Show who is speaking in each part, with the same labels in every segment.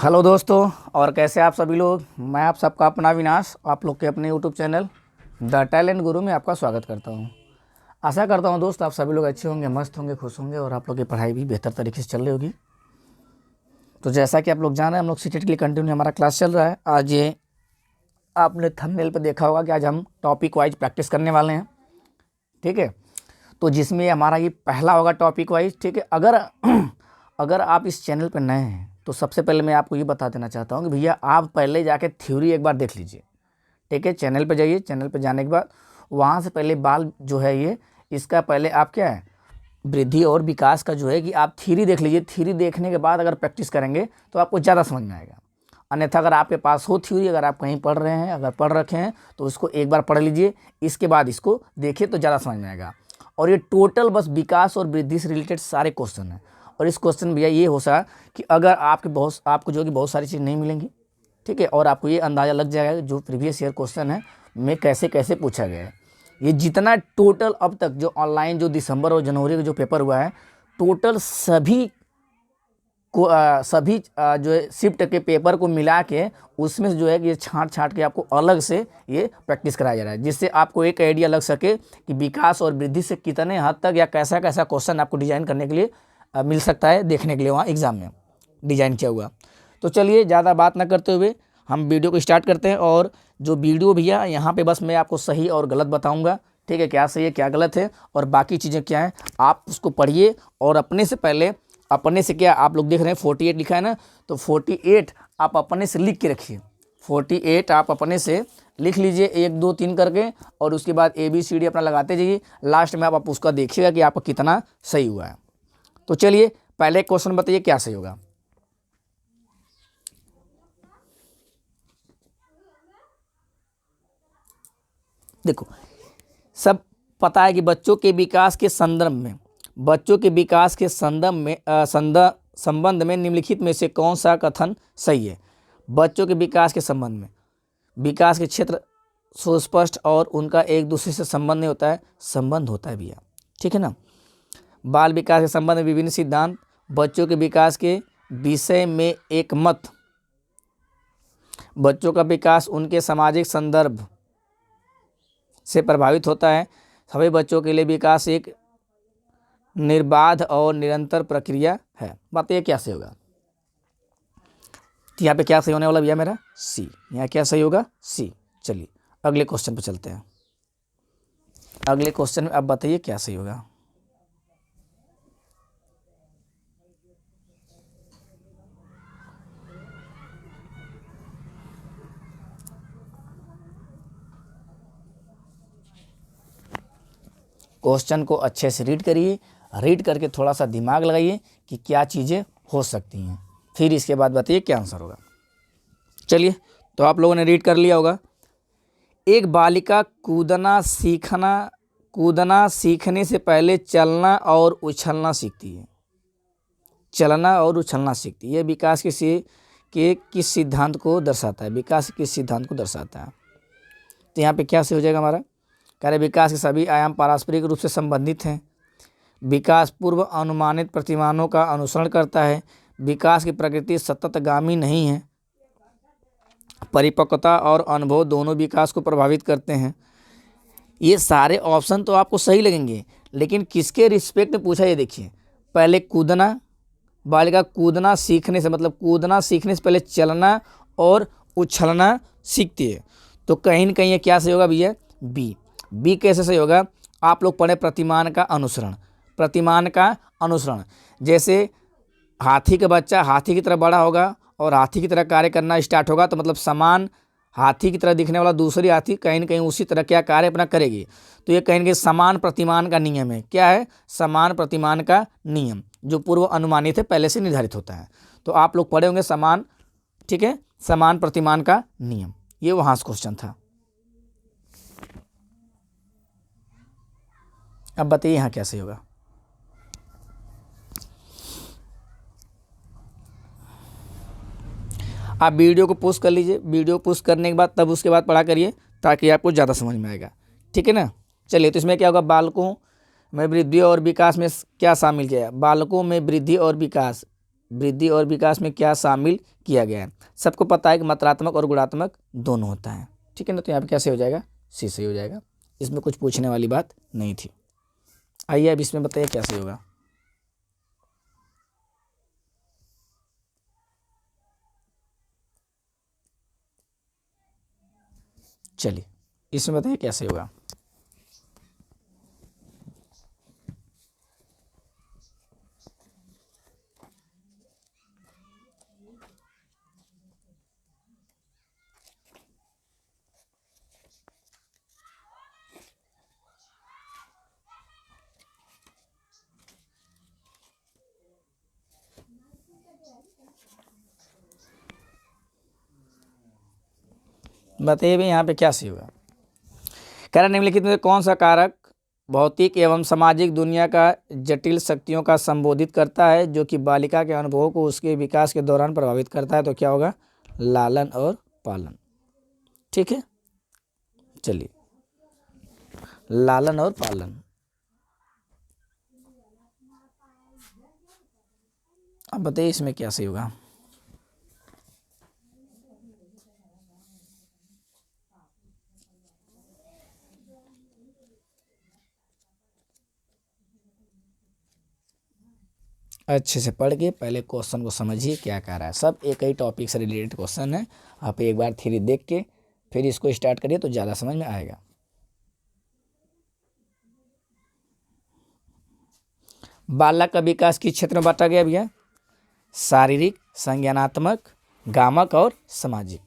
Speaker 1: Hello दोस्तों, और कैसे आप सभी लोग। मैं आप सबका अपना विनाश आप लोग के अपने यूट्यूब चैनल द टैलेंट गुरु में आपका स्वागत करता हूं। आशा करता हूं दोस्त आप सभी लोग अच्छे होंगे, मस्त होंगे, खुश होंगे और आप लोग की पढ़ाई भी बेहतर तरीके से चल रही होगी। तो जैसा कि आप लोग जान रहे हैं, हम लोग सीटेट के लिए कंटिन्यू हमारा क्लास चल रहा है। आज ये आपने थंबनेल पर देखा होगा कि आज हम टॉपिक वाइज प्रैक्टिस करने वाले हैं। ठीक है, तो जिसमें हमारा ये पहला होगा टॉपिक वाइज। ठीक है, अगर आप इस चैनल पर नए हैं तो सबसे पहले मैं आपको ये बता देना चाहता हूँ कि भैया आप पहले जाके थ्योरी एक बार देख लीजिए। ठीक है, चैनल पे जाइए। चैनल पे जाने के बाद वहाँ से पहले बाल जो है ये इसका पहले आप क्या है वृद्धि और विकास का जो है कि आप थ्योरी देख लीजिए। थ्योरी देखने के बाद अगर प्रैक्टिस करेंगे तो आपको ज़्यादा समझ में आएगा। अन्यथा अगर आपके पास हो थ्योरी, अगर आप कहीं पढ़ रहे हैं, अगर पढ़ रखे हैं तो उसको एक बार पढ़ लीजिए, इसके बाद इसको देखिए तो ज़्यादा समझ में आएगा। और ये टोटल बस विकास और वृद्धि से रिलेटेड सारे क्वेश्चन हैं। और इस क्वेश्चन भैया ये हो सा कि अगर आपको जो कि बहुत सारी चीज़ नहीं मिलेंगी। ठीक है, और आपको ये अंदाज़ा लग जाएगा जो प्रीवियस ईयर क्वेश्चन है में कैसे कैसे पूछा गया है। ये जितना टोटल अब तक जो ऑनलाइन जो दिसंबर और जनवरी का जो पेपर हुआ है, टोटल सभी जो है शिफ्ट के पेपर को मिला के उसमें से जो है कि ये छांट के आपको अलग से ये प्रैक्टिस कराया जा रहा है, जिससे आपको एक आइडिया लग सके कि विकास और वृद्धि से कितने हद तक या कैसा कैसा क्वेश्चन आपको डिजाइन करने के लिए मिल सकता है, देखने के लिए वहाँ एग्जाम में डिजाइन किया हुआ। तो चलिए ज़्यादा बात ना करते हुए हम वीडियो को स्टार्ट करते हैं। और जो वीडियो भैया यहाँ पे बस मैं आपको सही और गलत बताऊँगा। ठीक है, क्या सही है क्या गलत है और बाकी चीज़ें क्या हैं आप उसको पढ़िए। और अपने से क्या आप लोग देख रहे हैं 48 लिखा है ना, तो 48 आप अपने से लिख के रखिए। 48 आप अपने से लिख लीजिए 1 2 3 करके, और उसके बाद ABCD अपना लगाते जाइए। लास्ट में आप उसका देखिएगा कि आपका कितना सही हुआ है। तो चलिए पहले क्वेश्चन बताइए क्या सही होगा। देखो, सब पता है कि बच्चों के विकास के संबंध में निम्नलिखित में से कौन सा कथन सही है। बच्चों के विकास के संबंध में विकास के क्षेत्र सुस्पष्ट और उनका एक दूसरे से संबंध नहीं होता है, संबंध होता है भैया। ठीक है ना। बाल विकास के संबंध में विभिन्न सिद्धांत, बच्चों के विकास के विषय में एक मत, बच्चों का विकास उनके सामाजिक संदर्भ से प्रभावित होता है, सभी बच्चों के लिए विकास एक निर्बाध और निरंतर प्रक्रिया है। बताइए क्या सही होगा। तो यहाँ पे क्या सही होने वाला भैया मेरा सी। यहाँ क्या सही होगा सी। चलिए अगले क्वेश्चन पे चलते हैं। अगले क्वेश्चन में अब बताइए क्या सही होगा। क्वेश्चन को अच्छे से रीड करिए, रीड करके थोड़ा सा दिमाग लगाइए कि क्या चीज़ें हो सकती हैं, फिर इसके बाद बताइए क्या आंसर होगा। चलिए, तो आप लोगों ने रीड कर लिया होगा। एक बालिका कूदना सीखने से पहले चलना और उछलना सीखती है। चलना और उछलना सीखती है। यह विकास के किस सिद्धांत को दर्शाता है। विकास किस सिद्धांत को दर्शाता है। तो यहाँ पे क्या सही हो जाएगा हमारा। कह रहे विकास के सभी आयाम पारस्परिक रूप से संबंधित हैं। विकास पूर्व अनुमानित प्रतिमानों का अनुसरण करता है। विकास की प्रकृति सततगामी नहीं है। परिपक्वता और अनुभव दोनों विकास को प्रभावित करते हैं। ये सारे ऑप्शन तो आपको सही लगेंगे, लेकिन किसके रिस्पेक्ट में पूछा ये देखिए। पहले कूदना, बालिका कूदना सीखने से मतलब कूदना सीखने से पहले चलना और उछलना सीखती है। तो कहीं न कहीं ये क्या सही होगा भैया बी कैसे सही होगा। आप लोग पढ़े प्रतिमान का अनुसरण। जैसे हाथी का बच्चा हाथी की तरह बड़ा होगा और हाथी की तरह कार्य करना स्टार्ट होगा, तो मतलब समान हाथी की तरह दिखने वाला दूसरी हाथी कहीं न कहीं उसी तरह क्या कार्य अपना करेगी। तो ये कहीं न कहीं समान प्रतिमान का नियम है। क्या है समान प्रतिमान का नियम, जो पूर्व अनुमानित है, पहले से निर्धारित होता है। तो आप लोग पढ़े होंगे समान, ठीक है, समान प्रतिमान का नियम। ये वहाँ से क्वेश्चन था। अब बताइए यहाँ क्या सही होगा। आप वीडियो को पोस्ट कर लीजिए। वीडियो पोस्ट करने के बाद तब उसके बाद पढ़ा करिए, ताकि आपको ज़्यादा समझ में आएगा। ठीक है ना। चलिए, तो इसमें क्या होगा, बालकों में वृद्धि और विकास में क्या शामिल किया है। बालकों में वृद्धि और विकास, वृद्धि और विकास में क्या शामिल किया गया है। सबको पता है कि मात्रात्मक और गुणात्मक दोनों होता है, ठीक है ना। तो यहाँ पे कैसे हो जाएगा, सी सही हो जाएगा, इसमें कुछ पूछने वाली बात नहीं थी। आइए अब इसमें बताइए कैसे होगा। चलिए इसमें बताइए कैसे होगा। बताइए भाई यहाँ पे क्या सही होगा। कह रहा निम्नलिखित में से कौन सा कारक भौतिक एवं सामाजिक दुनिया का जटिल शक्तियों का संबोधित करता है जो कि बालिका के अनुभवों को उसके विकास के दौरान प्रभावित करता है। तो क्या होगा, लालन और पालन, ठीक है। चलिए लालन और पालन, अब बताइए इसमें क्या सही होगा। अच्छे से पढ़ के पहले क्वेश्चन को समझिए क्या कह रहा है। सब एक ही टॉपिक से रिलेटेड क्वेश्चन है। आप एक बार थ्योरी देख के फिर इसको स्टार्ट करिए तो ज़्यादा समझ में आएगा। बालक का विकास किस क्षेत्र में बांटा गया भैया, शारीरिक, संज्ञानात्मक, गामक और सामाजिक।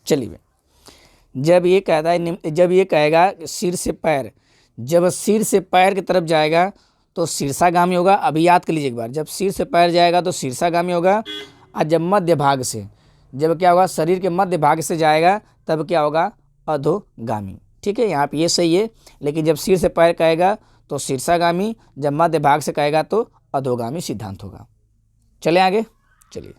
Speaker 1: चलिए जब ये कहेगा सिर से पैर, जब सिर से पैर की तरफ जाएगा तो शीर्षागामी होगा। अभी याद कर लीजिए एक बार, जब सिर से पैर जाएगा तो शीर्षागामी होगा, और जब मध्य भाग से, जब क्या होगा शरीर के मध्य भाग से जाएगा तब क्या होगा, अधोगामी, ठीक है। यहाँ पे ये सही है, लेकिन जब सिर से पैर कहेगा तो शीर्षागामी, जब मध्य भाग से कहेगा तो अधोगामी सिद्धांत होगा। चले आगे, चलिए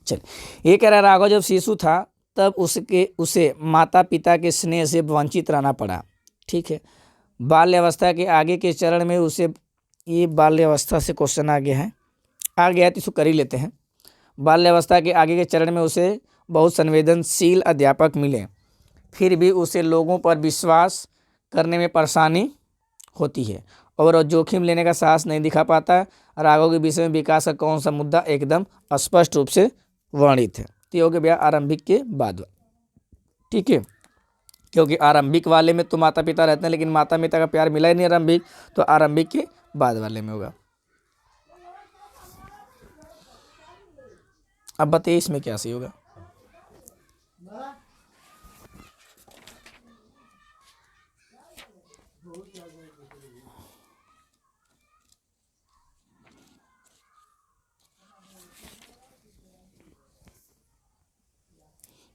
Speaker 1: चलिए ये कह रहा राघव जब शिशु था तब उसे माता पिता के स्नेह से वंचित रहना पड़ा, ठीक है। बाल्यावस्था के आगे के चरण में उसे, ये बाल्यावस्था से क्वेश्चन आगे है, आ गया तो इसको कर ही लेते हैं। बाल्यावस्था के आगे के चरण में उसे बहुत संवेदनशील अध्यापक मिले, फिर भी उसे लोगों पर विश्वास करने में परेशानी होती है और वह जोखिम लेने का साहस नहीं दिखा पाता। राघव के विषय में विकास का कौन सा मुद्दा एकदम स्पष्ट रूप से वर्णित है। तो ये हो गया भैया आरंभिक के बाद, ठीक है। क्योंकि आरंभिक वाले में तो माता पिता रहते हैं, लेकिन माता पिता का प्यार मिला ही नहीं आरंभिक, तो आरंभिक के बाद वाले में होगा। अब बताइए इसमें क्या सही होगा।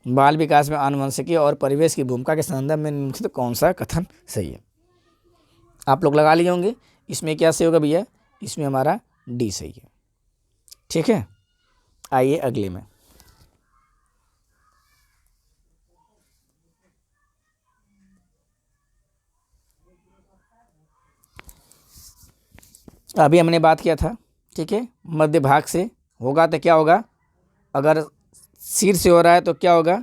Speaker 1: बाल विकास में आनुवंशिकी और परिवेश की भूमिका के संदर्भ में निम्नलिखित कौन सा कथन सही है। आप लोग लगा लिए होंगे। इसमें क्या सही होगा भैया, इसमें हमारा डी सही है, ठीक है। आइए अगले में, अभी हमने बात किया था, ठीक है। मध्य भाग से होगा तो क्या होगा, अगर सिर से हो रहा है तो क्या होगा,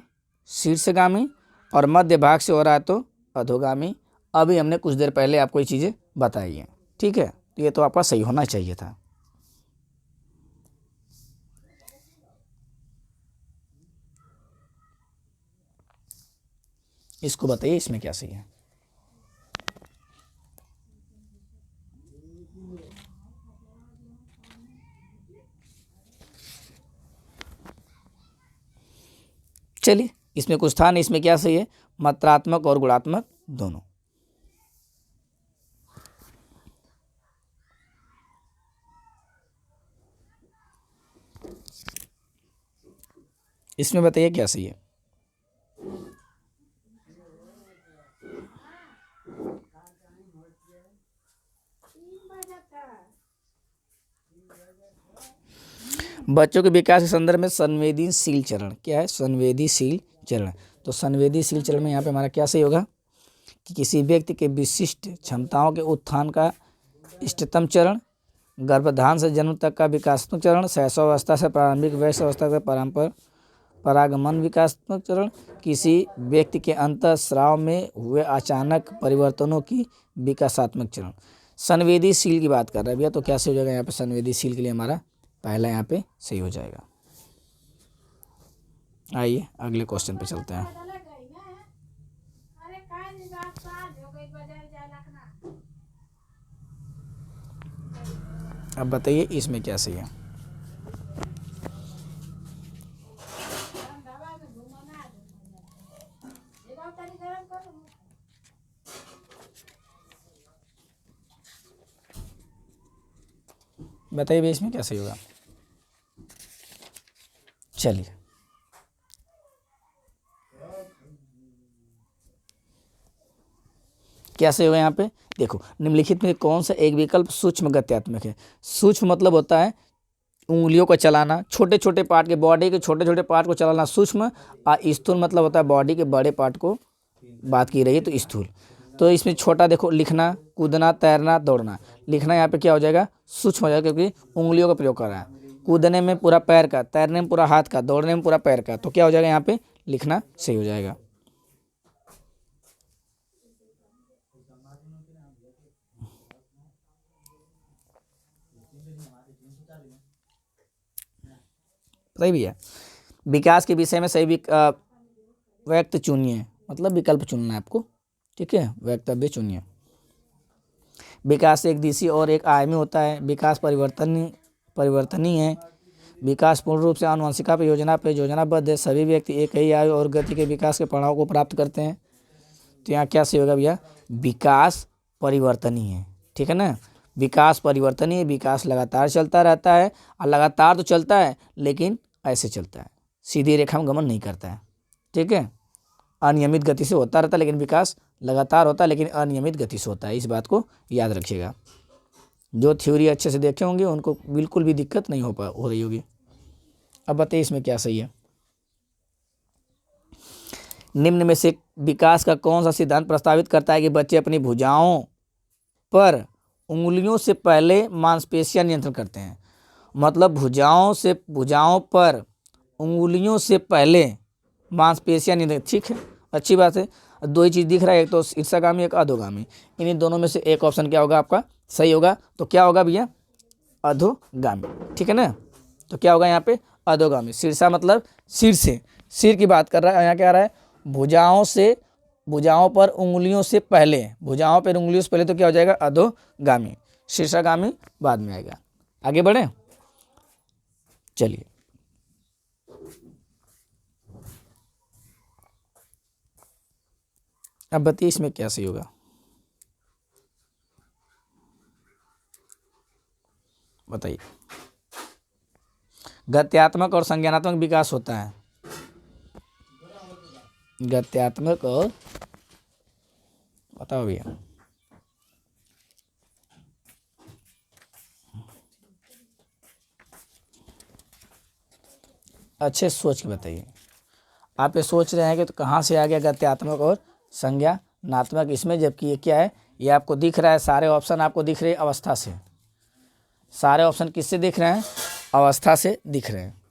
Speaker 1: शीर्षगामी, और मध्य भाग से हो रहा है तो अधोगामी। अभी हमने कुछ देर पहले आपको ये चीज़ें बताई हैं, ठीक है। तो ये तो आपका सही होना चाहिए था। इसको बताइए इसमें क्या सही है। चलिए, इसमें कुछ था नहीं, इसमें क्या सही है, मात्रात्मक और गुणात्मक दोनों। इसमें बताइए क्या सही है। बच्चों के विकास के संदर्भ में संवेदनशील चरण क्या है, संवेदनशील चरण। तो संवेदनशील चरण में यहाँ पे हमारा क्या सही होगा कि किसी व्यक्ति के विशिष्ट क्षमताओं के उत्थान का इष्टतम चरण, गर्भाधान से जन्म तक का विकासात्मक चरण, शैशवावस्था से प्रारंभिक वयस्क अवस्था तक परागमन विकासात्मक चरण, किसी व्यक्ति के अंतःस्राव में हुए अचानक परिवर्तनों की विकासात्मक चरण। संवेदनशील की बात कर रहे हैं भैया, तो क्या सही हो जाएगा यहाँ पे, संवेदनशील के लिए हमारा पहला यहाँ पे सही हो जाएगा। आइए अगले क्वेश्चन पे चलते हैं। अब बताइए इसमें क्या सही है। बताइए भैया इसमें क्या सही होगा। चलिए, क्या सही होगा यहाँ पे, देखो निम्नलिखित में कौन सा एक विकल्प सूक्ष्म गत्यात्मक है। सूक्ष्म मतलब होता है उंगलियों को चलाना, छोटे छोटे पार्ट के, बॉडी के छोटे छोटे पार्ट को चलाना सूक्ष्म। और स्थूल मतलब होता है बॉडी के बड़े पार्ट को बात की रही है तो स्थूल। तो इसमें छोटा देखो, लिखना, कूदना, तैरना, दौड़ना। लिखना यहाँ पे क्या हो जाएगा, सूक्ष्म हो जाएगा क्योंकि उंगलियों का प्रयोग कर रहा है। कूदने में पूरा पैर का, तैरने में पूरा हाथ का, दौड़ने में पूरा पैर का, तो क्या हो जाएगा यहाँ पे, लिखना सही हो जाएगा। सही भैया, विकास के विषय में सही व्यक्त चुनिए, मतलब विकल्प चुनना है आपको, ठीक है, वक्तव्य चुनिए। विकास एक दिशी और एक आयामी होता है। विकास परिवर्तनीय है। विकास पूर्ण रूप से आनुवंशिका पर योजनाबद्ध है। सभी व्यक्ति एक ही आयु और गति के विकास के परिणामों को प्राप्त करते हैं। तो यहाँ क्या सही होगा भैया, विकास परिवर्तनीय है, ठीक है ना। विकास परिवर्तनीय, विकास लगातार चलता रहता है, और लगातार तो चलता है लेकिन ऐसे चलता है, सीधी रेखा में गमन नहीं करता है, ठीक है। अनियमित गति से होता रहता है, लेकिन विकास लगातार होता है लेकिन अनियमित गति से होता है। इस बात को याद रखिएगा। जो थ्योरी अच्छे से देखे होंगे उनको बिल्कुल भी दिक्कत नहीं हो रही होगी। अब बताइए इसमें क्या सही है। निम्न में से विकास का कौन सा सिद्धांत प्रस्तावित करता है कि बच्चे अपनी भुजाओं पर उंगलियों से पहले मांसपेशियां नियंत्रण करते हैं। मतलब भुजाओं पर उंगलियों से पहले मांसपेशियां नियंत्रण, ठीक है, अच्छी बात है। दो ही चीज़ दिख रहा है, एक तो शीर्षगामी एक अधोगामी। इन्हीं दोनों में से एक ऑप्शन क्या होगा आपका सही होगा। तो क्या होगा भैया, अधोगामी, ठीक है ना। तो क्या होगा यहाँ पे, अधोगामी। शीर्षा मतलब सिर से, सिर की बात कर रहा है। यहाँ क्या आ रहा है, भुजाओं पर उंगलियों से पहले, भुजाओं पर उंगलियों से पहले, तो क्या हो जाएगा, अधोगामी। शीर्षागामी बाद में आएगा। आगे बढ़े, चलिए। अब बताइए इसमें क्या सही होगा। बताइए, गत्यात्मक और संज्ञानात्मक विकास होता है। गत्यात्मक और, बताओ भैया, अच्छे सोच के बताइए। आप ये सोच रहे हैं कि तो कहाँ से आ गया गत्यात्मक और संज्ञानात्मक इसमें, जबकि ये क्या है, ये आपको दिख रहा है, सारे ऑप्शन आपको दिख रहे हैं अवस्था से। सारे ऑप्शन किससे दिख रहे हैं, अवस्था से दिख रहे हैं।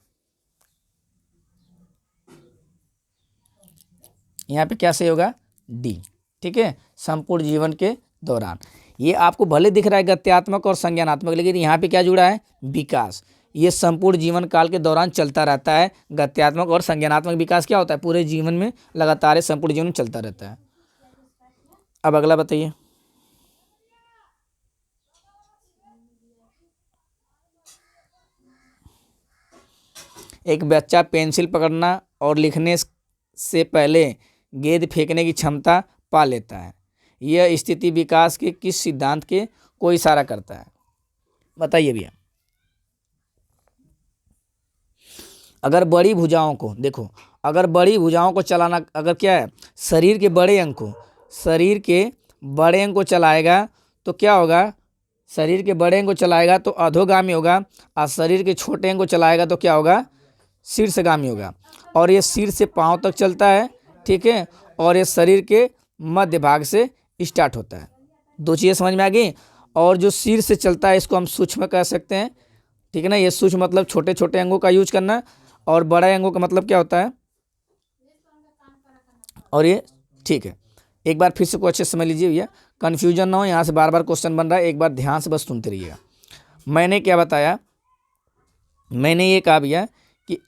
Speaker 1: यहाँ पे क्या सही होगा, डी, ठीक है, संपूर्ण जीवन के दौरान। ये आपको भले दिख रहा है गत्यात्मक और संज्ञानात्मक, लेकिन यहाँ पे क्या जुड़ा है, विकास। ये संपूर्ण जीवन काल के दौरान चलता रहता है। गत्यात्मक और संज्ञानात्मक विकास क्या होता है, पूरे जीवन में लगातार संपूर्ण जीवन में चलता रहता है। अब अगला बताइए। एक बच्चा पेंसिल पकड़ना और लिखने से पहले गेंद फेंकने की क्षमता पा लेता है। यह स्थिति विकास के किस सिद्धांत के को इशारा करता है? बताइए भैया। अगर बड़ी भुजाओं को देखो, अगर बड़ी भुजाओं को चलाना, अगर क्या है, शरीर के बड़े अंग को चलाएगा तो क्या होगा? शरीर के बड़े अंग को चलाएगा तो अधोगामी होगा, और शरीर के छोटे अंग को चलाएगा तो क्या होगा? शीर्षगामी होगा। और ये सिर से पांव तक चलता है, ठीक है, और ये शरीर के मध्य भाग से स्टार्ट होता है। दो चीज़ें समझ में आ गई। और जो सिर से चलता है इसको हम सूक्ष्म कह सकते हैं, ठीक है ना। ये सूक्ष्म मतलब छोटे छोटे अंगों का यूज करना, और बड़े अंगों का मतलब क्या होता है? और ये ठीक है, एक बार फिर से को अच्छे से समझ लीजिए भैया, कन्फ्यूजन ना हो, यहाँ से बार बार क्वेश्चन बन रहा है, एक बार ध्यान से बस सुनते रहिएगा। मैंने क्या बताया? मैंने ये कहा भैया कि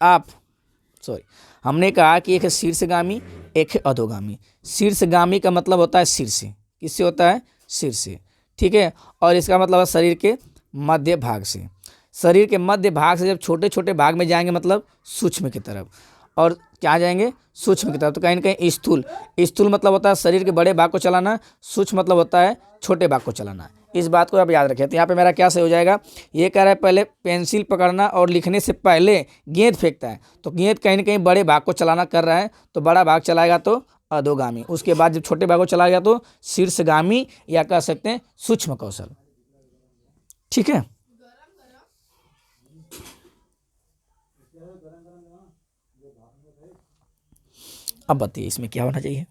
Speaker 1: हमने कहा कि एक है शीर्षगामी, एक है अधोगामी। शीर्षगामी का मतलब होता है सिर से, किससे होता है? सिर से, ठीक है। और इसका मतलब है शरीर के मध्य भाग से। शरीर के मध्य भाग से जब छोटे छोटे भाग में जाएंगे मतलब सूक्ष्म की तरफ, और क्या जाएंगे? सूक्ष्म की तरफ। तो कहीं ना कहीं स्थूल, स्थूल मतलब होता है शरीर के बड़े भाग को चलाना, सूक्ष्म मतलब होता है छोटे भाग को चलाना। इस बात को आप याद रखें। तो यहाँ पे मेरा क्या सही हो जाएगा? ये कह रहा है पहले पेंसिल पकड़ना और लिखने से पहले गेंद फेंकता है, तो गेंद कहीं ना कहीं बड़े भाग को चलाना कर रहा है, तो बड़ा भाग चलाएगा तो अधोगामी। उसके बाद जब छोटे भाग को चलाएगा तो शीर्षगामी, या कह सकते हैं सूक्ष्म कौशल, ठीक है। अब बताइए इसमें क्या होना चाहिए?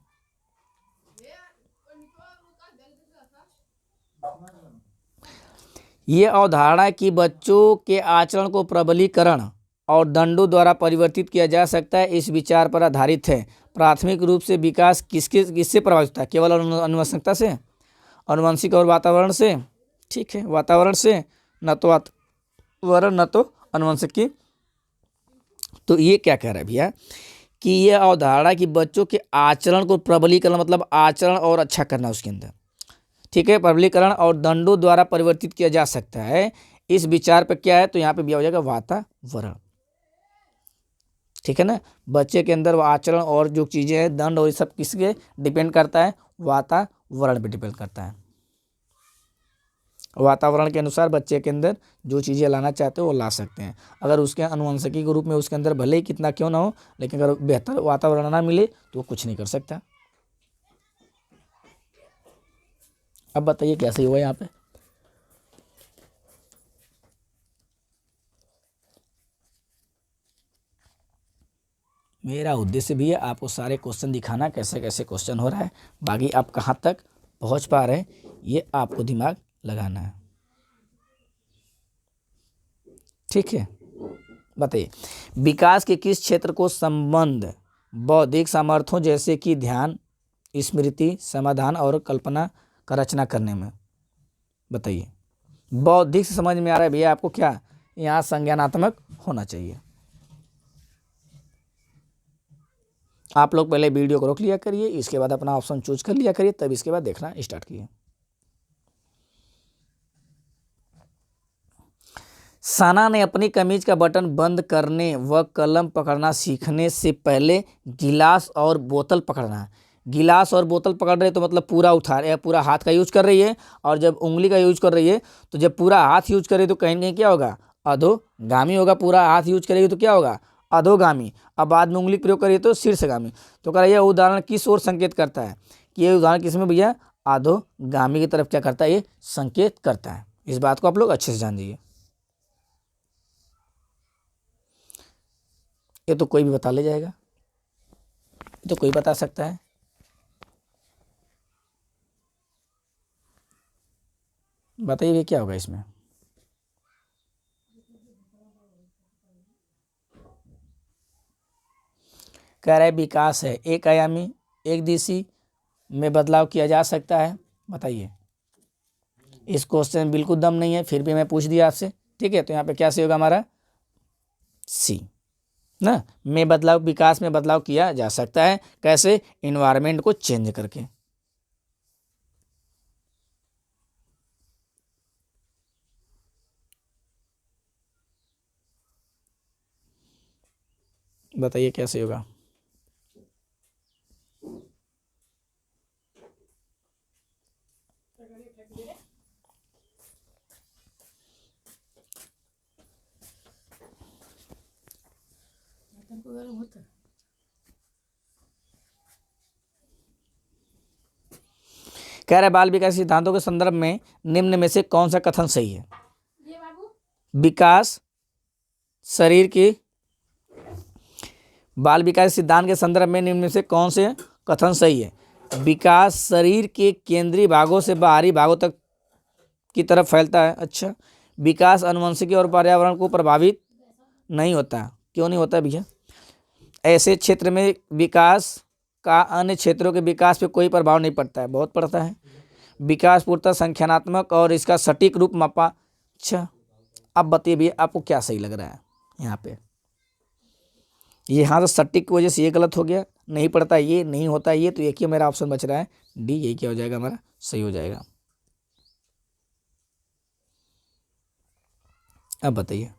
Speaker 1: ये अवधारणा है कि बच्चों के आचरण को प्रबलीकरण और दंडों द्वारा परिवर्तित किया जा सकता है, इस विचार पर आधारित है। प्राथमिक रूप से विकास किससे प्रभावित होता है? केवल अनुवंशिकता से, अनुवंशिक और वातावरण से, ठीक है, वातावरण से, न तो वातावरण न तो अनुवंशिक की। तो ये क्या कह रहा है भैया कि ये अवधारणा कि बच्चों के आचरण को प्रबलीकरण मतलब आचरण और अच्छा करना उसके अंदर, ठीक है, प्रबलीकरण और दंडों द्वारा परिवर्तित किया जा सकता है, इस विचार पर क्या है? तो यहाँ पे भी हो जाएगा वातावरण, ठीक है ना। बच्चे के अंदर आचरण और जो चीजें हैं, दंड और ये सब किसके डिपेंड करता है? वातावरण पे डिपेंड करता है। वातावरण के अनुसार बच्चे के अंदर जो चीज़ें लाना चाहते हो वो ला सकते हैं। अगर उसके अनुवंशिकी के रूप में उसके अंदर भले ही कितना क्यों ना हो, लेकिन अगर बेहतर वातावरण ना मिले तो वो कुछ नहीं कर सकता। अब बताइए कैसे हुआ यहाँ पे? मेरा उद्देश्य भी है आपको सारे क्वेश्चन दिखाना, कैसे कैसे क्वेश्चन हो रहा है, बाकी आप कहाँ तक पहुँच पा रहे हैं ये आपको दिमाग लगाना है, ठीक है। बताइए, विकास के किस क्षेत्र को संबंध बौद्धिक सामर्थ्यों जैसे कि ध्यान, स्मृति, समाधान और कल्पना का रचना करने में? बताइए। बौद्धिक से समझ में आ रहा है भैया आपको? क्या यहाँ संज्ञानात्मक होना चाहिए। आप लोग पहले वीडियो को रोक लिया करिए, इसके बाद अपना ऑप्शन चूज कर लिया करिए, तब इसके बाद देखना स्टार्ट कीजिए। साना ने अपनी कमीज का बटन बंद करने व कलम पकड़ना सीखने से पहले गिलास और बोतल पकड़ना, गिलास और बोतल पकड़ रहे तो मतलब पूरा उठा रहे, पूरा हाथ का यूज कर रही है, और जब उंगली का यूज कर रही है तो जब पूरा हाथ यूज करे तो कहीं ना कहीं क्या होगा? अधोगामी होगा। पूरा हाथ यूज करेगी तो क्या होगा? अधोगामी। अब बाद में उंगली प्रयोग करिए तो शीर्षगामी। तो कह रहा है यह उदाहरण किस ओर संकेत करता है? कि ये उदाहरण किसमें भैया? अधोगामी की तरफ क्या करता है? ये संकेत करता है। इस बात को आप लोग अच्छे से जान लीजिए। ये तो कोई भी बता ले जाएगा, ये तो कोई बता सकता है। बताइए क्या होगा इसमें? कह रहा है विकास है एक आयामी, एक दिशी में बदलाव किया जा सकता है। बताइए। इस क्वेश्चन में बिल्कुल दम नहीं है, फिर भी मैं पूछ दिया आपसे, ठीक है। तो यहाँ पे क्या सही होगा हमारा? सी ना। में बदलाव, विकास में बदलाव किया जा सकता है, कैसे? इन्वायरमेंट को चेंज करके। बताइए कैसे होगा? कह रहे बाल विकास सिद्धांतों के संदर्भ में निम्न में से कौन सा कथन सही है? विकास शरीर की बाल विकास सिद्धांत के संदर्भ में निम्न में से कौन से कथन सही है? विकास शरीर के केंद्रीय भागों से बाहरी भागों तक की तरफ फैलता है। अच्छा, विकास आनुवंशिकी और पर्यावरण को प्रभावित नहीं होता। क्यों नहीं होता भैया? ऐसे क्षेत्र में विकास का अन्य क्षेत्रों के विकास पे कोई प्रभाव नहीं पड़ता है। बहुत पड़ता है। विकास पूर्णतः संख्यात्मक और इसका सटीक रूप मापा। अच्छा, अब बताइए भैया आपको क्या सही लग रहा है यहाँ पे? यहाँ तो सटीक की वजह से ये गलत हो गया, नहीं पड़ता ये, नहीं होता ये, तो एक ही मेरा ऑप्शन बच रहा है डी। यही क्या हो जाएगा हमारा? सही हो जाएगा। अब बताइए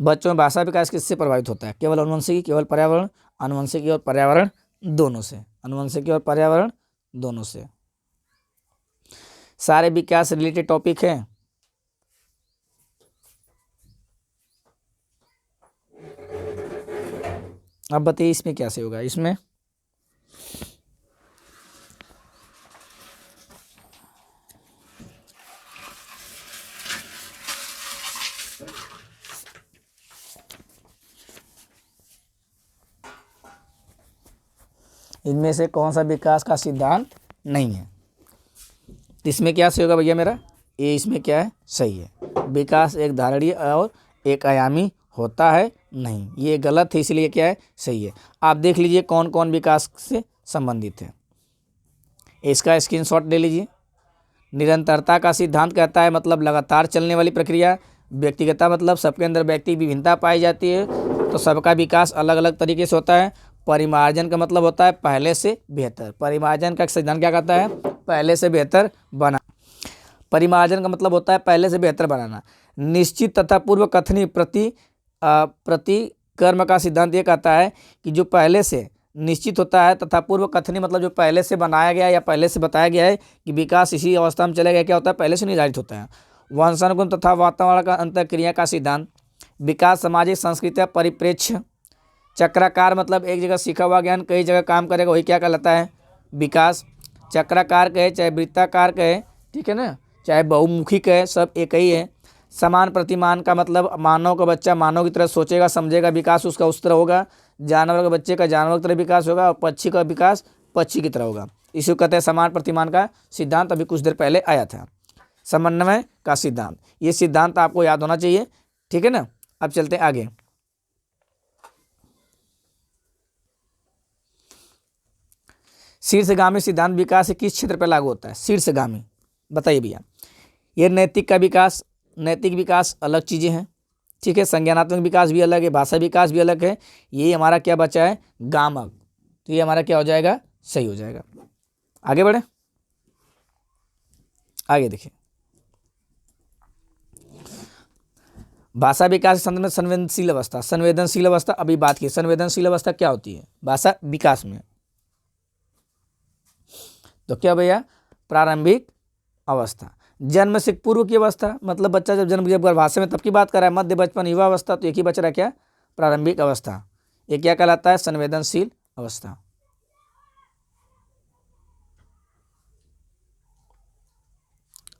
Speaker 1: बच्चों में भाषा विकास किससे प्रभावित होता है? केवल अनुवंशिकी, केवल पर्यावरण? अनुवंशिकी और पर्यावरण दोनों से। अनुवंशिकी और पर्यावरण दोनों से। सारे विकास रिलेटेड टॉपिक हैं। अब बताइए इसमें क्या से होगा? इसमें इनमें से कौन सा विकास का सिद्धांत नहीं है? इसमें क्या सही होगा भैया मेरा? ये इसमें क्या है? सही है। विकास एक धारणीय और एक आयामी होता है नहीं, ये गलत है, इसलिए क्या है? सही है। आप देख लीजिए कौन कौन विकास से संबंधित है। इसका स्क्रीनशॉट ले लीजिए। निरंतरता का सिद्धांत कहता है मतलब लगातार चलने वाली प्रक्रिया। व्यक्तिगतता मतलब सबके अंदर व्यक्ति विभिन्नता पाई जाती है, तो सबका विकास अलग अलग तरीके से होता है। परिमार्जन का मतलब होता है पहले से बेहतर। परिमार्जन का सिद्धांत क्या कहता है? पहले से बेहतर बना। परिमार्जन का मतलब होता है पहले से बेहतर बनाना। निश्चित तथा पूर्व कथनी प्रतिकर्म का सिद्धांत ये कहता है कि जो पहले से निश्चित होता है तथा पूर्व कथनी मतलब जो पहले से बनाया गया या पहले से बताया गया है कि विकास इसी अवस्था में चलेगा, क्या होता है? पहले से निर्धारित होता है। वंशानुगुण तथा वातावरण का अंतःक्रिया का सिद्धांत। विकास सामाजिक संस्कृति परिप्रेक्ष्य। चक्राकार मतलब एक जगह सीखा हुआ ज्ञान कई जगह काम करेगा, वही क्या कहलाता है? विकास। चक्राकार कहे चाहे वृत्ताकार कहे, ठीक है ना, चाहे बहुमुखी कहे, सब एक ही है। समान प्रतिमान का मतलब मानव का बच्चा मानव की तरह सोचेगा समझेगा, विकास उसका उस तरह होगा। जानवर के बच्चे का जानवर की तरह विकास होगा और पक्षी का विकास पक्षी की तरह होगा। इसी को कहते हैं समान प्रतिमान का सिद्धांत। अभी कुछ देर पहले आया था। समन्वय का सिद्धांत, ये सिद्धांत आपको याद होना चाहिए, ठीक है ना। अब चलते हैं आगे। शीर्षगामी सिद्धांत विकास से किस क्षेत्र पर लागू होता है? शीर्षगामी बताइए भैया। ये नैतिक का विकास, नैतिक विकास अलग चीज़ें हैं, ठीक है। संज्ञानात्मक विकास भी अलग है, भाषा विकास भी अलग है। ये हमारा क्या बचा है? गामक। तो ये हमारा क्या हो जाएगा? सही हो जाएगा। आगे बढ़े, आगे देखिए। भाषा विकास के संदर्भ में संवेदनशील अवस्था। संवेदनशील अवस्था अभी बात की। संवेदनशील अवस्था क्या होती है भाषा विकास में? तो क्या भैया? प्रारंभिक अवस्था। जन्म से पूर्व की अवस्था मतलब बच्चा जब जन्म जब गर्भाशय में तब की बात कर रहा है। मध्य, बचपन, युवा अवस्था, तो एक ही बच रहा है क्या? प्रारंभिक अवस्था। ये क्या कहलाता है? संवेदनशील अवस्था।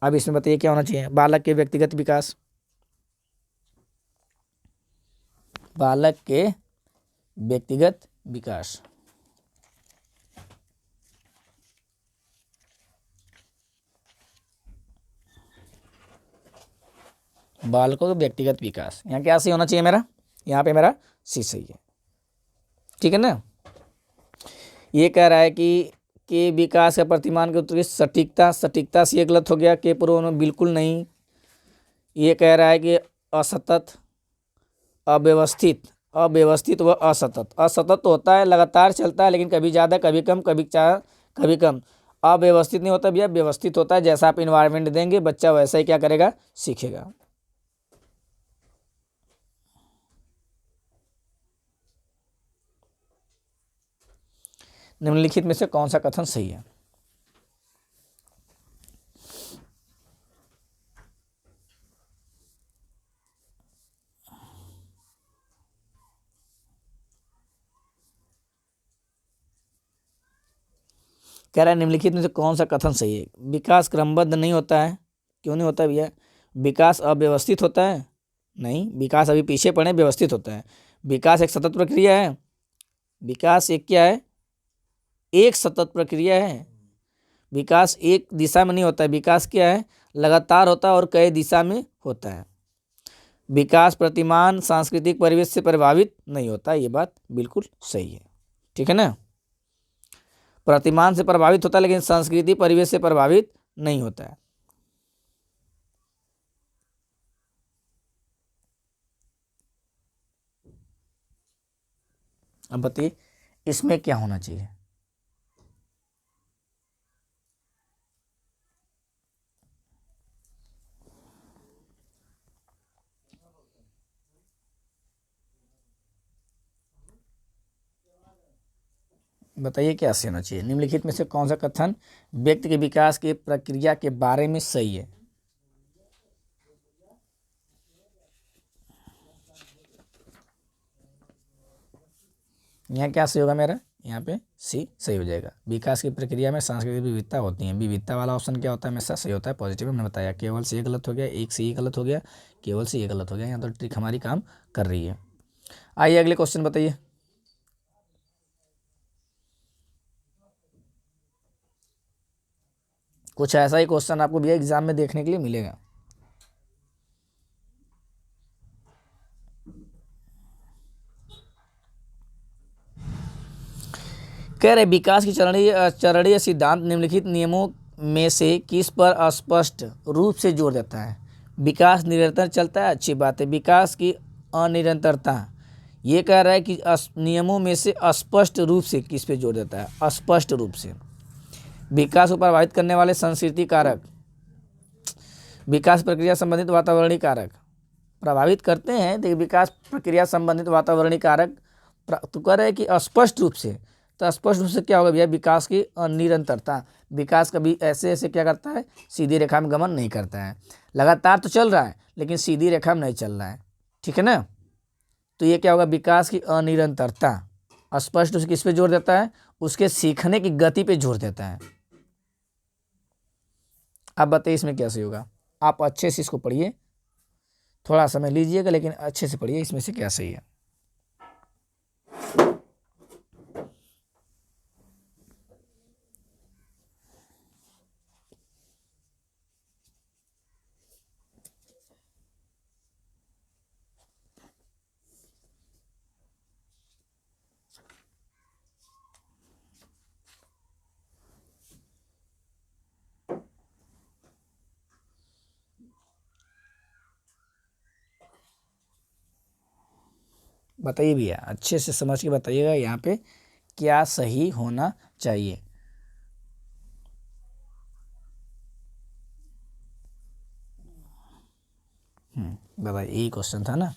Speaker 1: अब इसमें बताइए क्या होना चाहिए? बालक के व्यक्तिगत विकास। बालक के व्यक्तिगत विकास। बालकों का व्यक्तिगत विकास, यहाँ क्या सही होना चाहिए मेरा? यहाँ पे मेरा सी सही है, ठीक है ना। ये कह रहा है कि विकास का प्रतिमान के उत्तर सटीकता। सटीकता से ये गलत हो गया। के पूर्व में बिल्कुल नहीं। ये कह रहा है कि असतत, अव्यवस्थित। अव्यवस्थित व असतत। असतत तो होता है लगातार चलता है लेकिन कभी ज़्यादा कभी कम, कभी कम। अव्यवस्थित नहीं होता भैया, व्यवस्थित होता है। जैसा आप इन्वायरमेंट देंगे बच्चा वैसा ही क्या करेगा? सीखेगा। निम्नलिखित में से कौन सा कथन सही है? कह रहा है निम्नलिखित में से कौन सा कथन सही है। विकास क्रमबद्ध नहीं होता है। क्यों नहीं होता भैया? विकास अव्यवस्थित होता है? नहीं, विकास अभी पीछे पड़े, व्यवस्थित होता है। विकास एक सतत प्रक्रिया है। विकास एक क्या है? एक सतत प्रक्रिया है। विकास एक दिशा में नहीं होता है। विकास क्या है? लगातार होता है और कई दिशा में होता है। विकास प्रतिमान सांस्कृतिक परिवेश से प्रभावित नहीं होता। ये बात बिल्कुल सही है, ठीक है ना। प्रतिमान से प्रभावित होता है लेकिन सांस्कृतिक परिवेश से प्रभावित नहीं होता है। अब बताइए इसमें क्या होना चाहिए। बताइए क्या सही होना चाहिए। निम्नलिखित में से कौन सा कथन व्यक्ति के विकास की प्रक्रिया के बारे में सही है। यहाँ क्या सही होगा मेरा? यहाँ पे सी सही हो जाएगा। विकास की प्रक्रिया में सांस्कृतिक विविधता होती है। विविधता वाला ऑप्शन क्या होता है? हमेशा सही होता है, पॉजिटिव। हमने बताया केवल से ये गलत हो गया, एक से ये गलत हो गया, केवल से ये गलत हो गया। यहाँ तो ट्रिक हमारी काम कर रही है। आइए अगले क्वेश्चन बताइए। कुछ ऐसा ही क्वेश्चन आपको भी एग्जाम में देखने के लिए मिलेगा। कह रहे विकास की चरणीय सिद्धांत निम्नलिखित नियमों में से किस पर अस्पष्ट रूप से जोर देता है। विकास निरंतर चलता है, अच्छी बात है। विकास की अनिरंतरता, ये कह रहा है कि नियमों में से स्पष्ट रूप से किस पे जोर देता है? स्पष्ट रूप से। विकास को प्रभावित करने वाले संस्कृति कारक, विकास प्रक्रिया संबंधित वातावरणीय कारक प्रभावित करते हैं। देखिए विकास प्रक्रिया संबंधित वातावरणीय कारक तो कह रहे हैं कि स्पष्ट रूप से। तो स्पष्ट रूप से क्या होगा भैया? विकास की अनिरंतरता। विकास कभी ऐसे ऐसे क्या करता है? सीधी रेखा में गमन नहीं करता है। लगातार तो चल रहा है लेकिन सीधी रेखा में नहीं चल रहा है, ठीक है ना। तो ये क्या होगा? विकास की अनिरंतरता। स्पष्ट रूप से किस पे जोर देता है? उसके सीखने की गति पे जोर देता है। अब बताइए इसमें क्या सही होगा। आप अच्छे से इसको पढ़िए, थोड़ा समय लीजिएगा लेकिन अच्छे से पढ़िए इसमें से क्या सही है। बताइए भैया, अच्छे से समझ के बताइएगा यहाँ पे क्या सही होना चाहिए। बताइए, यही क्वेश्चन था ना।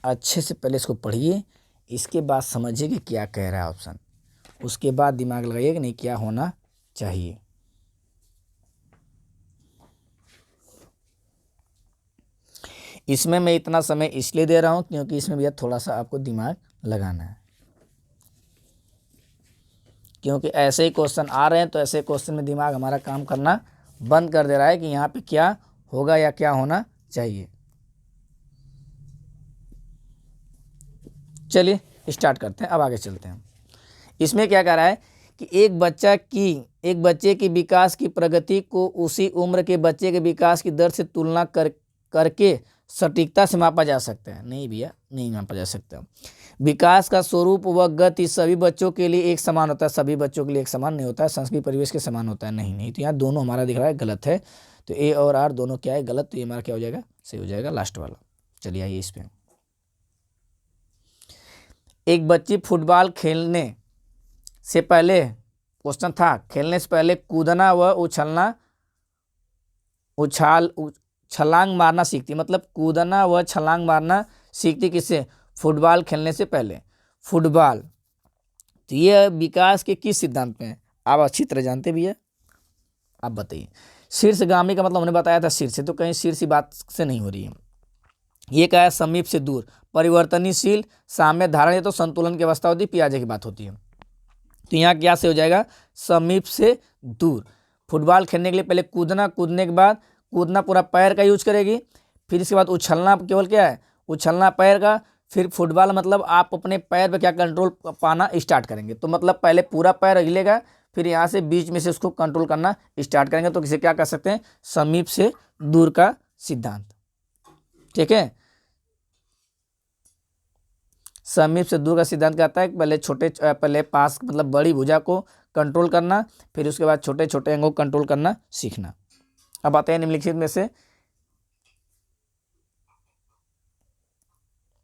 Speaker 1: अच्छे से पहले इसको पढ़िए, इसके बाद समझिए कि क्या कह रहा है ऑप्शन, उसके बाद दिमाग लगाइए कि नहीं क्या होना चाहिए। इसमें मैं इतना समय इसलिए दे रहा हूँ क्योंकि इसमें भैया थोड़ा सा आपको दिमाग लगाना है, क्योंकि ऐसे ही क्वेश्चन आ रहे हैं तो ऐसे क्वेश्चन में दिमाग हमारा काम करना बंद कर दे रहा है कि यहाँ पे क्या होगा या क्या होना चाहिए। चलिए स्टार्ट करते हैं, अब आगे चलते हैं। इसमें क्या कह रहा है कि एक बच्चे की विकास की प्रगति को उसी उम्र के बच्चे के विकास की दर से तुलना करके सटीकता से मापा जा सकता है। नहीं भैया, नहीं मापा जा सकता। विकास का स्वरूप व गति सभी बच्चों के लिए एक समान होता है। सभी बच्चों के लिए एक समान नहीं होता है, संस्कृति परिवेश के समान होता है। नहीं, तो यहाँ दोनों हमारा दिख रहा है गलत है। तो ए और आर दोनों क्या है? गलत। तो ये हमारा क्या हो जाएगा? सही हो जाएगा, लास्ट वाला। चलिए आइए इस पे। एक बच्ची फुटबॉल खेलने से पहले, क्वेश्चन था, खेलने से पहले कूदना व छलांग मारना सीखती। मतलब कूदना व छलांग मारना सीखती किससे? फुटबॉल खेलने से पहले। फुटबॉल, तो ये विकास के किस सिद्धांत में है? आप अच्छी तरह जानते भी है। आप बताइए। शीर्षगामी का मतलब हमने बताया था शीर्ष से, तो कहीं शीर्ष बात से नहीं हो रही है। ये क्या है, समीप से दूर, परिवर्तनशील, साम्य धारण, ये तो संतुलन की अवस्था होती है, पियाजे की बात होती है। तो यहाँ क्या से हो जाएगा, समीप से दूर। फुटबॉल खेलने के लिए पहले कूदना, कूदने के बाद कूदना पूरा पैर का यूज करेगी, फिर इसके बाद उछलना केवल क्या है, उछलना पैर का, फिर फुटबॉल मतलब आप अपने पैर पे क्या कंट्रोल पाना स्टार्ट करेंगे। तो मतलब पहले पूरा पैर हिलेगा, फिर यहाँ से बीच में से उसको कंट्रोल करना स्टार्ट करेंगे। तो किसे क्या कर सकते हैं, समीप से दूर का सिद्धांत। ठीक है, समीप से दूर का सिद्धांत कहता है कि पहले पास मतलब बड़ी भुजा को कंट्रोल करना, फिर उसके बाद छोटे छोटे अंगों को कंट्रोल करना सीखना। अब आते हैं निम्नलिखित में से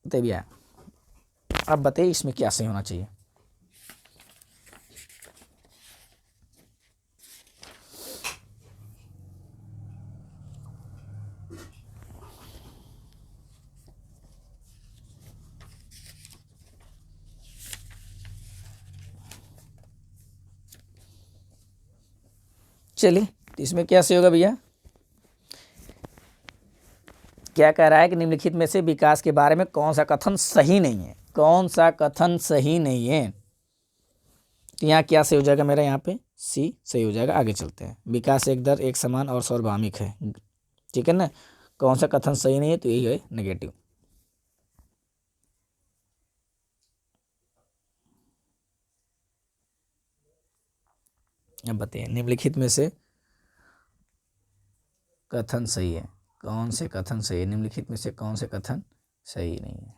Speaker 1: बताइए भैया, अब बताइए इसमें क्या सही होना चाहिए। चलिए, तो इसमें क्या सही होगा भैया, क्या कह रहा है कि निम्नलिखित में से विकास के बारे में कौन सा कथन सही नहीं है, कौन सा कथन सही नहीं है। तो यहाँ क्या सही हो जाएगा मेरा, यहाँ पे सी सही हो जाएगा। आगे चलते हैं, विकास एक दर एक समान और सार्वभौमिक है, ठीक है ना। कौन सा कथन सही नहीं है, तो यही है नेगेटिव। अब बताइए निम्नलिखित में से कथन सही है, कौन से कथन सही है, निम्नलिखित में से कौन से कथन सही नहीं है।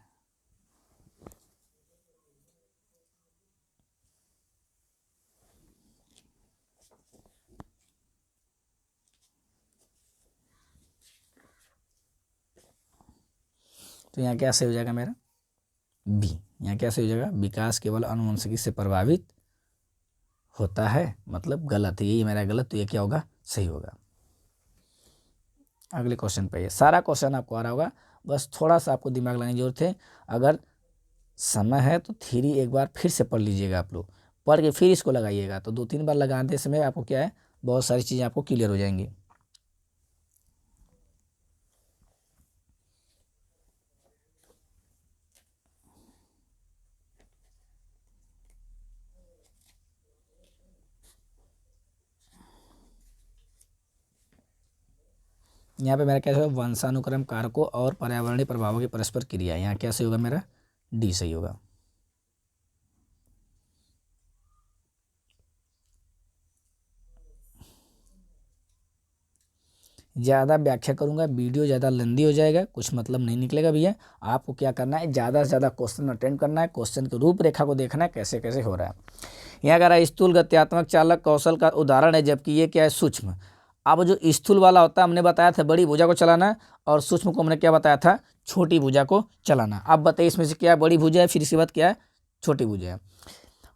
Speaker 1: तो यहाँ क्या सही हो जाएगा मेरा, बी। यहाँ क्या सही हो जाएगा, विकास केवल आनुवंशिकी से प्रभावित होता है, मतलब गलत है, यही मेरा गलत। तो ये क्या होगा, सही होगा। अगले क्वेश्चन पे, ये सारा क्वेश्चन आपको आ रहा होगा, बस थोड़ा सा आपको दिमाग लगाने की जरूरत है। अगर समय है तो थ्री एक बार फिर से पढ़ लीजिएगा आप लोग, पढ़ के फिर इसको लगाइएगा। तो 2-3 बार लगाते समय आपको क्या है, बहुत सारी चीज़ें आपको क्लियर हो जाएंगी। यहाँ पे मेरा क्या होगा, वंशानुक्रम कारकों और पर्यावरणीय प्रभावों की परस्पर क्रिया। यहाँ क्या सही होगा मेरा, डी सही होगा। ज़्यादा व्याख्या करूंगा वीडियो ज़्यादा लंबी हो जाएगा, कुछ मतलब नहीं निकलेगा भैया। आपको क्या करना है, ज़्यादा से ज़्यादा क्वेश्चन अटेंड करना है, क्वेश्चन की रूपरेखा को देखना है कैसे कैसे हो रहा है। यहाँ कह रहा है स्थूल गत्यात्मक चालक कौशल का उदाहरण है, जबकि ये क्या है, सूक्ष्म। अब जो स्थूल वाला होता है हमने बताया था बड़ी भुजा को चलाना, और सूक्ष्म को हमने क्या बताया था, छोटी भुजा को चलाना। अब बताइए इसमें से क्या बड़ी भुजा है, फिर इसके बाद क्या है, छोटी भुजा है।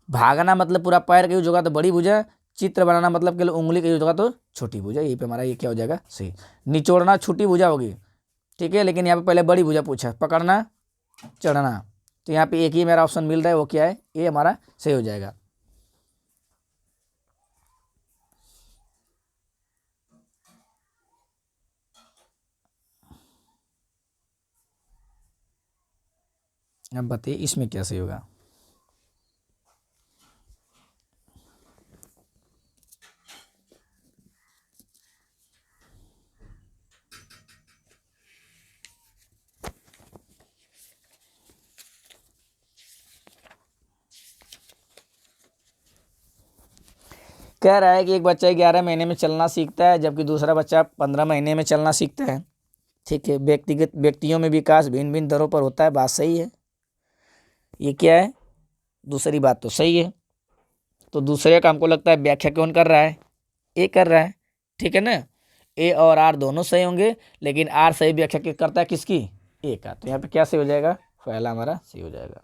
Speaker 1: भागना मतलब पूरा पैर का यूज होगा तो बड़ी भुजा, चित्र बनाना मतलब केवल उंगली का यूज होगा तो छोटी भुजा। यहीं पे हमारा ये क्या हो जाएगा, सही। निचोड़ना छोटी भुजा होगी, ठीक है, लेकिन यहाँ पे पहले बड़ी भुजा पूछा, पकड़ना, चढ़ना। तो यहाँ पे एक ही मेरा ऑप्शन मिल रहा है, वो क्या है, ये हमारा सही हो जाएगा। अब बताइए इसमें क्या सही होगा। कह रहा है कि एक बच्चा 11 महीने में चलना सीखता है, जबकि दूसरा बच्चा 15 महीने में चलना सीखता है। ठीक है, व्यक्तिगत व्यक्तियों में विकास भिन्न भिन्न दरों पर होता है, बात सही है। ये क्या है, दूसरी बात तो सही है। तो दूसरे का हमको लगता है व्याख्या कौन कर रहा है, ए कर रहा है, ठीक है ना। ए और आर दोनों सही होंगे, लेकिन आर सही व्याख्या करता है किसकी, ए का। तो यहाँ पे क्या सही हो जाएगा, पहला हमारा सही हो जाएगा।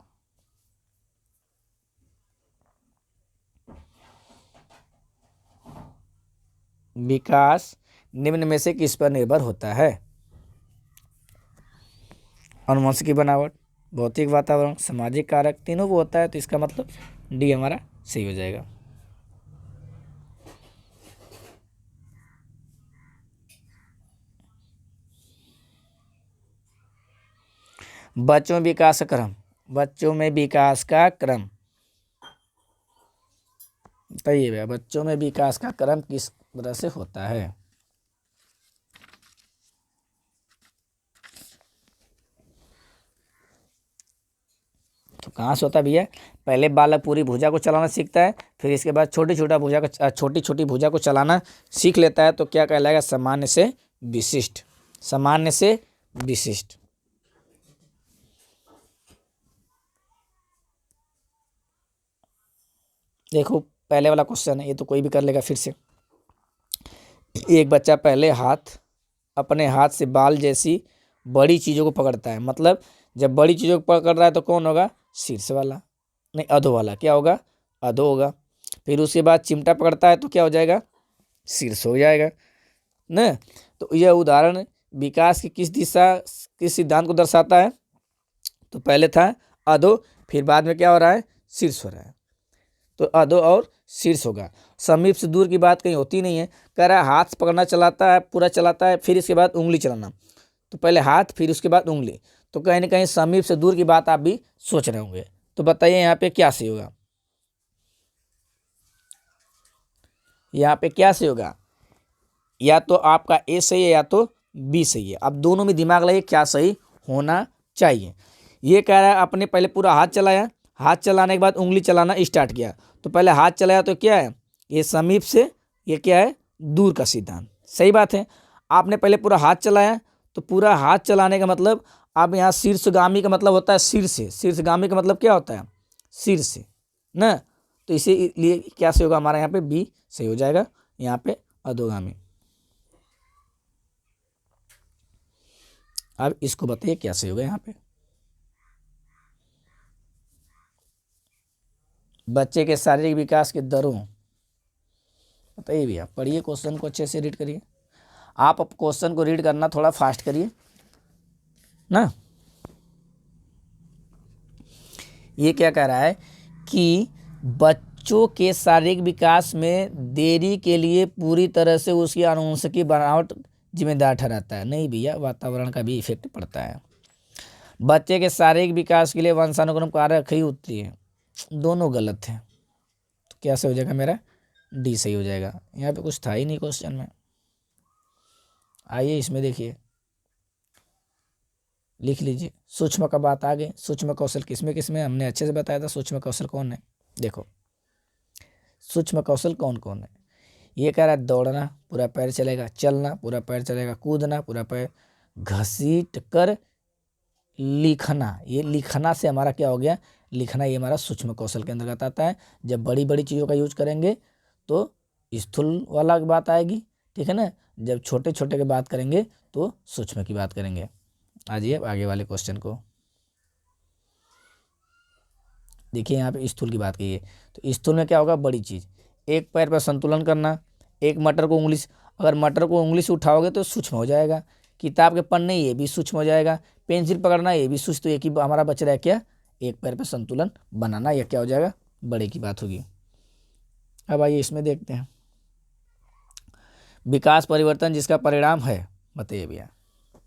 Speaker 1: विकास निम्न में से किस पर निर्भर होता है, अनुवंशिक बनावट, भौतिक वातावरण, सामाजिक कारक, तीनों को होता है। तो इसका मतलब डी हमारा सही हो जाएगा। बच्चों में विकास का क्रम, बच्चों में विकास का क्रम बताइए भैया, बच्चों में विकास का क्रम किस तरह से होता है? तो कहाँ से होता है भैया? पहले बालक पूरी भुजा को चलाना सीखता है, फिर इसके बाद छोटी छोटी भुजा को चलाना सीख लेता है, तो क्या कहलाएगा? सामान्य से विशिष्ट, सामान्य से विशिष्ट। देखो पहले वाला क्वेश्चन है, ये तो कोई भी कर लेगा। फिर से, एक बच्चा पहले अपने हाथ से बाल जैसी बड़ी चीज़ों को पकड़ता है, मतलब जब बड़ी चीज़ों को पकड़ रहा है तो कौन होगा? शीर्ष वाला, नहीं अधो वाला। क्या होगा? अधो होगा। फिर उसके बाद चिमटा पकड़ता है तो क्या हो जाएगा? शीर्ष हो जाएगा न। तो यह उदाहरण विकास की किस सिद्धांत को दर्शाता है? तो पहले था अधो, फिर बाद में क्या हो रहा है? शीर्ष हो रहा है। तो अधो और शीर्ष होगा। समीप से दूर की बात कहीं होती नहीं है। कह रहा है हाथ पकड़ना चलाता है, पूरा चलाता है, फिर इसके बाद उंगली चलाना। तो पहले हाथ, फिर उसके बाद उंगली। तो कहीं ना कहीं समीप से दूर की बात आप भी सोच रहे होंगे। तो बताइए यहाँ पे क्या सही होगा? यहाँ पे क्या सही होगा? या तो आपका ए सही है या तो बी सही है। अब दोनों में दिमाग लगाइए क्या सही होना चाहिए। ये कह रहा है आपने पहले पूरा हाथ चलाया, हाथ चलाने के बाद उंगली चलाना स्टार्ट किया। तो पहले हाथ चलाया तो क्या है? ये समीप से, ये क्या है? दूर का सिद्धांत। सही बात है। आपने पहले पूरा हाथ चलाया, तो पूरा हाथ चलाने का मतलब, अब यहाँ शीर्षगामी का मतलब होता है सिर से, शीर्षगामी का मतलब क्या होता है? सिर से न। तो इसीलिए क्या सही होगा हमारा? यहाँ पे बी सही हो जाएगा, यहाँ पे अधोगामी। अब इसको बताइए क्या सही होगा? यहाँ पे बच्चे के शारीरिक विकास के दरों बताइए भैया। पढ़िए क्वेश्चन को अच्छे से रीड करिए। आप क्वेश्चन को रीड करना थोड़ा फास्ट करिए ना। ये क्या कह रहा है कि बच्चों के शारीरिक विकास में देरी के लिए पूरी तरह से उसकी आनुवंशिकी बनावट जिम्मेदार ठहराता है। नहीं भैया, वातावरण का भी इफेक्ट पड़ता है। बच्चे के शारीरिक विकास के लिए वंशानुक्रम कारक ही होती है। दोनों गलत है। तो क्या सही हो जाएगा मेरा? डी सही हो जाएगा। यहाँ पे कुछ था ही नहीं क्वेश्चन में। आइए इसमें देखिए, लिख लीजिए। सूक्ष्म का बात आ गई। सूक्ष्म कौशल किसमें हमने अच्छे से बताया था। सूक्ष्म कौशल कौन है? देखो सूक्ष्म कौशल कौन कौन है। ये कह रहा है दौड़ना, पूरा पैर चलेगा, चलना, पूरा पैर चलेगा, कूदना, पूरा पैर, घसीट कर लिखना। ये लिखना से हमारा क्या हो गया? लिखना। ये हमारा सूक्ष्म कौशल के अंतर्गत आता है। जब बड़ी बड़ी चीज़ों का यूज करेंगे तो स्थूल वाला की बात आएगी, ठीक है ना। जब छोटे छोटे की बात करेंगे तो सूक्ष्म की बात करेंगे। आइए आगे वाले क्वेश्चन को देखिए। यहाँ पे स्थूल की बात की है, तो स्थूल में क्या होगा? बड़ी चीज़। एक पैर पर संतुलन करना, एक मटर को उंगली से, अगर मटर को उंगली से उठाओगे तो सूक्ष्म हो जाएगा। किताब के पन्ने, ये भी सूक्ष्म हो जाएगा। पेंसिल पकड़ना, ये भी सूक्ष्म। तो एक ही हमारा बच रहा है क्या? एक पैर पर संतुलन बनाना। यह क्या हो जाएगा? बड़े की बात होगी। अब आइए इसमें देखते हैं। विकास परिवर्तन जिसका परिणाम है, बताइए भैया।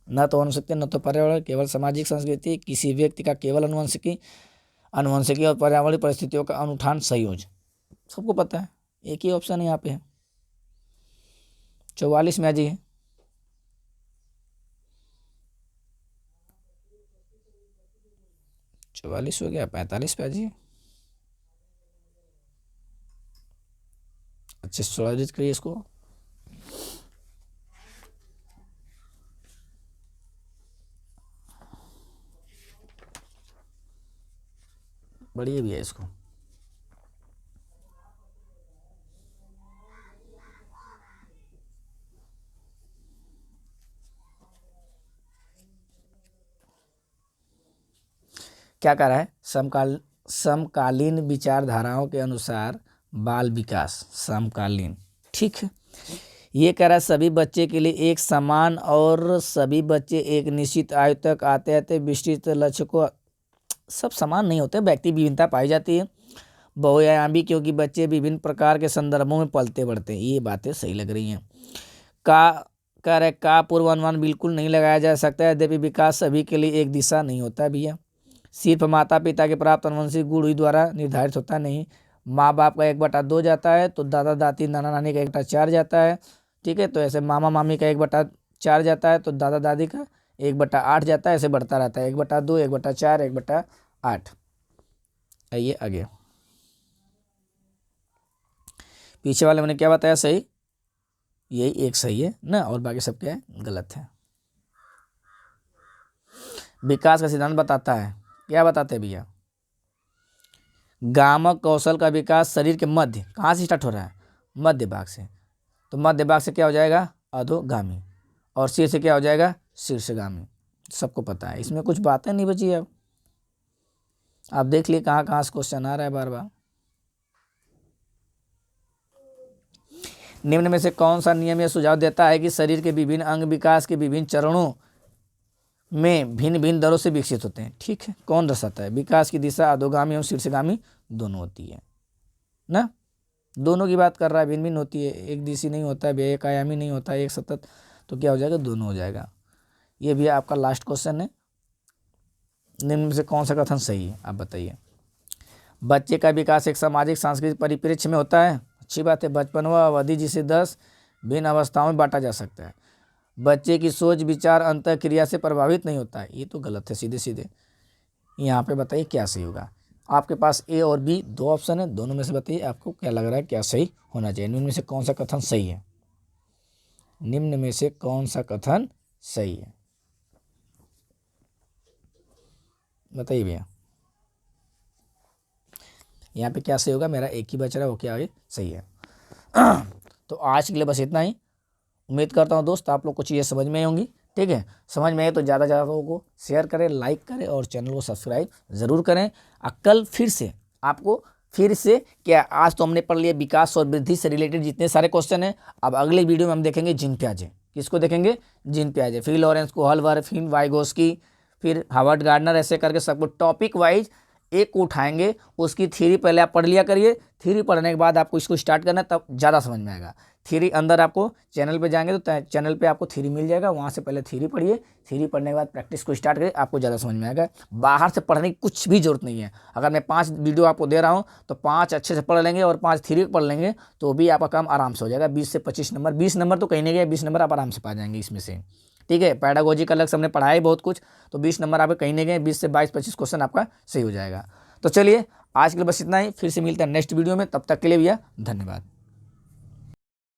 Speaker 1: न तो अनुवंशिकी, न तो पर्यावरण, केवल सामाजिक संस्कृति, किसी व्यक्ति का केवल अनुवंशिकी और पर्यावरणीय परिस्थितियों का अनुठान संयोजन। सबको पता है, एक ही ऑप्शन यहाँ पे है। 44 में आ जाइए। 44 हो गया, 45 पे आ जाइए। अच्छे से थोड़ा रीड करिए इसको। बढ़िया भी है इसको। क्या कह रहा है? समकालीन विचारधाराओं के अनुसार बाल विकास समकालीन, ठीक है। ये कह रहा है सभी बच्चे के लिए एक समान और सभी बच्चे एक निश्चित आयु तक आते आते विस्तृत लक्ष्य को, सब समान नहीं होते, व्यक्ति विभिन्नता पाई जाती है। बहुआयामी, क्योंकि बच्चे विभिन्न प्रकार के संदर्भों में पलते बढ़ते हैं। ये बातें सही लग रही हैं। का करेक्ट। का पूर्वानुमान बिल्कुल नहीं लगाया जा सकता है, यद्यपि विकास सभी के लिए एक दिशा नहीं होता है भैया। सिर्फ माता पिता के प्राप्त अनुवंशिक गुण ही द्वारा निर्धारित होता नहीं। माँ बाप का 1/2 जाता है तो दादा दादी नाना नानी का 1/4 जाता है। ठीक है, तो ऐसे मामा मामी का 1/4 जाता है तो दादा दादी का 1/8 जाता है। ऐसे बढ़ता रहता है 1/2, 1/4, 1/8। आइए आगे। पीछे वाले मैंने क्या बताया सही, यही एक सही है ना, और बाकी सब क्या है, गलत है। विकास का सिद्धांत बताता है, क्या बताते हैं भैया, गामक कौशल का विकास शरीर के मध्य, कहाँ से स्टार्ट हो रहा है, मध्य भाग से। तो मध्य भाग से क्या हो जाएगा, अधोगामी, और सिर से क्या हो जाएगा, शीर्षगामी। सबको पता है, इसमें कुछ बातें नहीं बची। अब आप देख लिए कहाँ कहाँ से क्वेश्चन आ रहा है बार बार। निम्न में से कौन सा नियम यह सुझाव देता है कि शरीर के विभिन्न अंग विकास के विभिन्न चरणों में भिन्न भिन्न दरों से विकसित होते हैं। ठीक है, कौन दर्शाता है, विकास की दिशा अधोगामी एवं शीर्षगामी दोनों होती है ना, दोनों की बात कर रहा है, भिन्न भिन्न होती है, एक दिशी नहीं होता है, एक आयामी नहीं होता है, एक सतत, तो क्या हो जाएगा, दोनों हो जाएगा। ये भी आपका लास्ट क्वेश्चन है, निम्न में से कौन सा कथन सही है, आप बताइए। बच्चे का विकास एक सामाजिक सांस्कृतिक परिप्रेक्ष्य में होता है। अच्छी बात है, बचपन वह अवधि जिसे 10 भिन्न अवस्थाओं में बांटा जा सकता है। बच्चे की सोच विचार अंतः क्रिया से प्रभावित नहीं होता है, ये तो गलत है सीधे सीधे। यहाँ पे बताइए क्या सही होगा। आपके पास ए और बी 2 ऑप्शन है, दोनों में से बताइए आपको क्या लग रहा है, क्या सही होना चाहिए। निम्न में से कौन सा कथन सही है, निम्न में से कौन सा कथन सही है, बताइए भैया। यहाँ पे क्या सही होगा, मेरा एक ही बच रहा है, वो क्या है, सही है। तो आज के लिए बस इतना ही। उम्मीद करता हूँ दोस्त आप लोग को चीज़ें समझ में आई होंगी। ठीक है, समझ में आए तो ज़्यादा ज़्यादा लोगों को शेयर करें, लाइक करें और चैनल को सब्सक्राइब ज़रूर करें। कल फिर से आपको क्या, आज तो हमने पढ़ लिया विकास और वृद्धि से रिलेटेड जितने सारे क्वेश्चन हैं। अब अगले वीडियो में हम देखेंगे जीन पियाजे। किसको देखेंगे, जीन पियाजे, फिर लॉरेंस कोहलवर, फिर वाइगोस्की, फिर हार्वर्ड गार्डनर, ऐसे करके सबको टॉपिक वाइज एक को उठाएंगे। उसकी थ्योरी पहले आप पढ़ लिया करिए, थ्योरी पढ़ने के बाद आपको इसको स्टार्ट करना है, तब ज़्यादा समझ में आएगा। थ्योरी अंदर आपको चैनल पे जाएंगे तो चैनल पे आपको थ्योरी मिल जाएगा, वहाँ से पहले थ्योरी पढ़िए, थ्योरी पढ़ने के बाद प्रैक्टिस को स्टार्ट करिए, आपको ज़्यादा समझ में आएगा। बाहर से पढ़ने की कुछ भी जरूरत नहीं है। अगर मैं 5 वीडियो आपको दे रहा हूँ तो 5 अच्छे से पढ़ लेंगे और 5 थ्योरी पढ़ लेंगे तो भी आपका काम आराम से हो जाएगा। 20 से 25 नंबर, 20 नंबर तो कहीं नहीं गया, 20 नंबर आप आराम से पा जाएंगे इसमें से। ठीक है, पैडागोजी का अलग से हमने पढ़ाया बहुत कुछ, तो 20 नंबर आपके कहीं नहीं गए, 20 से 22-25 क्वेश्चन आपका सही हो जाएगा। तो चलिए आज के लिए बस इतना ही, फिर से मिलते हैं नेक्स्ट वीडियो में, तब तक के लिए भैया धन्यवाद।